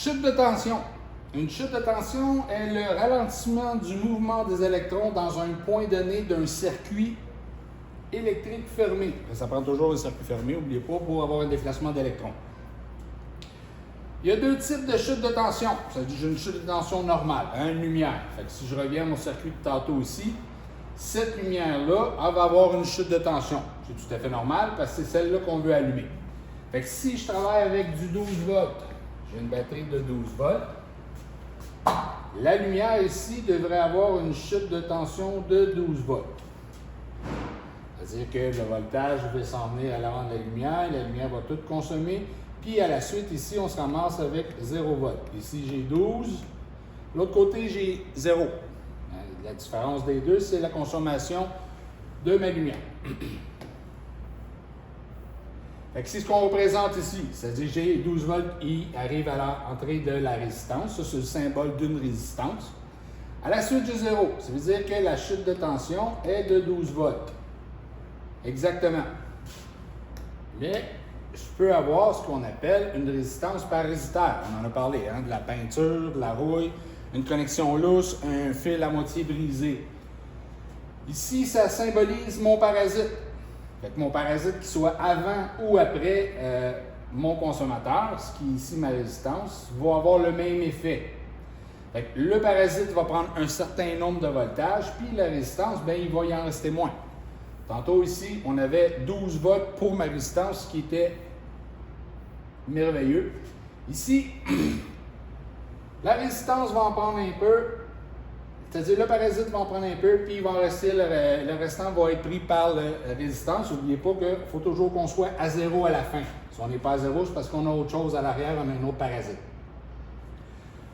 Chute de tension. Une chute de tension est le ralentissement du mouvement des électrons dans un point donné d'un circuit électrique fermé. Ça prend toujours un circuit fermé, n'oubliez pas, pour avoir un déplacement d'électrons. Il y a deux types de chute de tension. J'ai une chute de tension normale, une lumière. Fait que si je reviens à mon circuit de tantôt ici, cette lumière-là, elle va avoir une chute de tension. C'est tout à fait normal parce que c'est celle-là qu'on veut allumer. Fait que si je travaille avec du 12 volts, j'ai une batterie de 12 volts, la lumière ici devrait avoir une chute de tension de 12 volts. C'est-à-dire que le voltage va s'emmener à l'avant de la lumière va tout consommer, puis à la suite, ici, on se ramasse avec 0 volts. Ici, j'ai 12, de l'autre côté, j'ai 0. La différence des deux, c'est la consommation de ma lumière. C'est ce qu'on représente ici, c'est-à-dire que j'ai 12 volts qui arrivent à l'entrée de la résistance. Ça, c'est le symbole d'une résistance. À la suite, j'ai 0. Ça veut dire que la chute de tension est de 12 volts. Exactement. Mais je peux avoir ce qu'on appelle une résistance par résisteur. On en a parlé, de la peinture, de la rouille, une connexion lousse, un fil à moitié brisé. Ici, ça symbolise mon parasite. Fait que mon parasite, qui soit avant ou après mon consommateur, ce qui est ici ma résistance, va avoir le même effet. Fait que le parasite va prendre un certain nombre de voltages, puis la résistance, il va y en rester moins. Tantôt ici, on avait 12 volts pour ma résistance, ce qui était merveilleux. Ici, la résistance va en prendre un peu, c'est-à-dire le parasite va en prendre un peu, puis il va en rester, le restant va être pris par la résistance. N'oubliez pas qu'il faut toujours qu'on soit à 0 à la fin. Si on n'est pas à 0, c'est parce qu'on a autre chose à l'arrière, on a un autre parasite.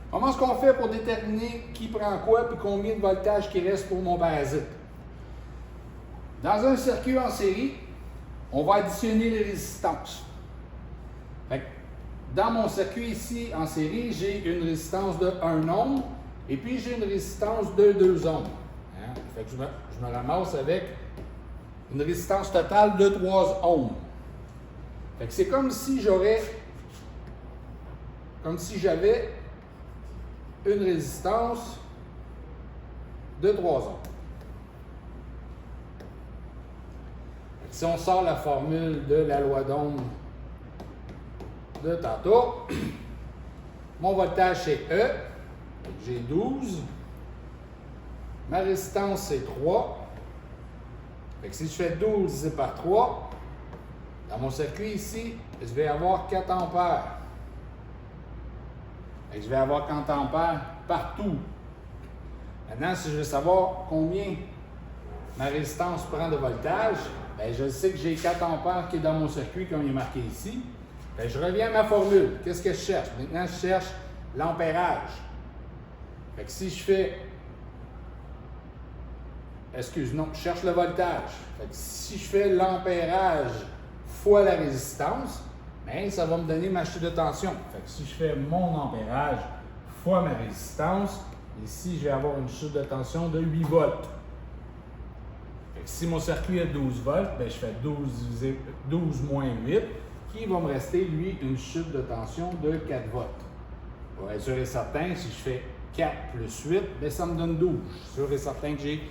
Comment est-ce qu'on fait pour déterminer qui prend quoi, puis combien de voltage qui reste pour mon parasite? Dans un circuit en série, on va additionner les résistances. Fait que dans mon circuit ici en série, j'ai une résistance de 1 ohm et puis j'ai une résistance de 2 ohms. Fait que je me ramasse avec une résistance totale de 3 ohms. Fait que c'est comme si j'avais une résistance de 3 ohms. Si on sort la formule de la loi d'Ohm de tantôt, mon voltage c'est E, j'ai 12, ma résistance c'est 3, fait que si je fais 12 divisé par 3, dans mon circuit ici, je vais avoir 4 ampères. Fait que je vais avoir 4 ampères partout. Maintenant, si je veux savoir combien ma résistance prend de voltage, je sais que j'ai 4 ampères qui est dans mon circuit, comme il est marqué ici. Je reviens à ma formule. Qu'est-ce que je cherche? Maintenant, je cherche l'ampérage. Si je fais... je cherche le voltage. Si je fais l'ampérage fois la résistance, ça va me donner ma chute de tension. Si je fais mon ampérage fois ma résistance, ici, je vais avoir une chute de tension de 8 volts. Si mon circuit est 12 volts, je fais 12 moins 8, qui va me rester, lui, une chute de tension de 4 volts. Pour être sûr et certain, si je fais 4 plus 8, ça me donne 12. Je suis sûr et certain que j'ai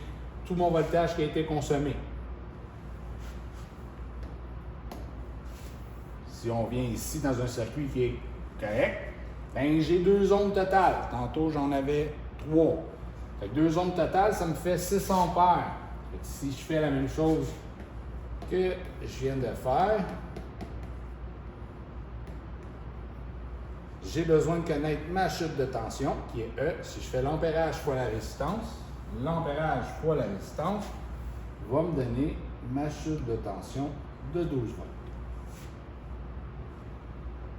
tout mon voltage qui a été consommé. Si on vient ici dans un circuit qui est correct, j'ai 2 ohms totales. Tantôt, j'en avais 3. Fait que 2 ohms totales, ça me fait 6 ampères. Si je fais la même chose que je viens de faire, j'ai besoin de connaître ma chute de tension, qui est E. Si je fais l'ampérage fois la résistance, l'ampérage fois la résistance va me donner ma chute de tension de 12 volts.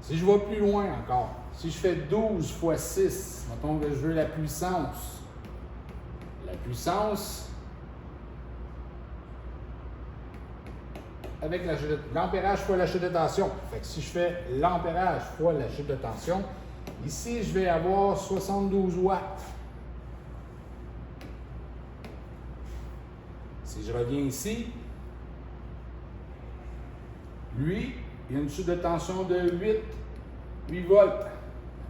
Si je vais plus loin encore, si je fais 12 fois 6, mettons que je veux la puissance. La puissance, avec l'ampérage fois la chute de tension. Fait que si je fais l'ampérage fois la chute de tension, ici, je vais avoir 72 watts. Si je reviens ici, lui, il y a une chute de tension de 8 volts.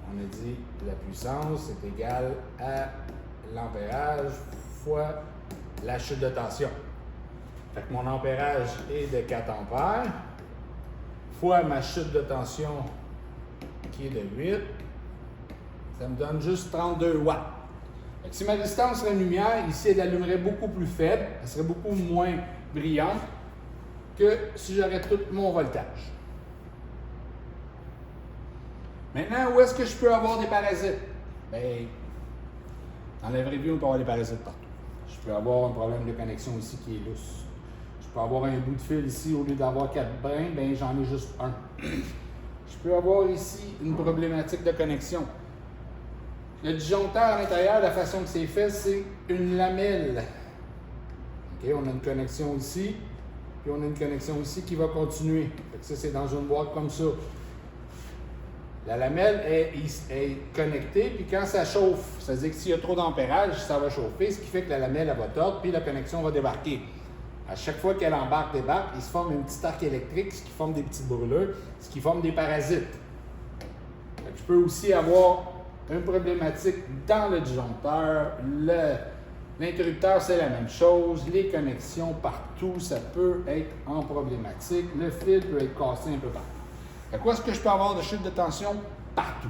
On a dit la puissance est égale à l'ampérage fois la chute de tension. Fait que mon ampérage est de 4 ampères fois ma chute de tension qui est de 8. Ça me donne juste 32 watts. Fait que si ma distance serait lumière, ici, elle allumerait beaucoup plus faible. Elle serait beaucoup moins brillante que si j'aurais tout mon voltage. Maintenant, où est-ce que je peux avoir des parasites? Bien, dans la vraie vie, on peut avoir des parasites partout. Je peux avoir un problème de connexion ici qui est lousse. Je peux avoir un bout de fil ici, au lieu d'avoir 4 brins, bien, j'en ai juste un. Je peux avoir ici une problématique de connexion. Le disjoncteur à l'intérieur, la façon que c'est fait, c'est une lamelle. OK, on a une connexion ici, puis on a une connexion ici qui va continuer. Fait que ça, c'est dans une boîte comme ça. La lamelle est connectée, puis quand ça chauffe, c'est-à-dire que s'il y a trop d'ampérage, ça va chauffer, ce qui fait que la lamelle elle va tordre, puis la connexion va débarquer. À chaque fois qu'elle débarque, il se forme une petite arc électrique, ce qui forme des petites brûlures, ce qui forme des parasites. Fait que je peux aussi avoir une problématique dans le disjoncteur. L'interrupteur, c'est la même chose. Les connexions partout, ça peut être en problématique. Le fil peut être cassé un peu partout. Fait quoi est-ce que je peux avoir de chute de tension? Partout.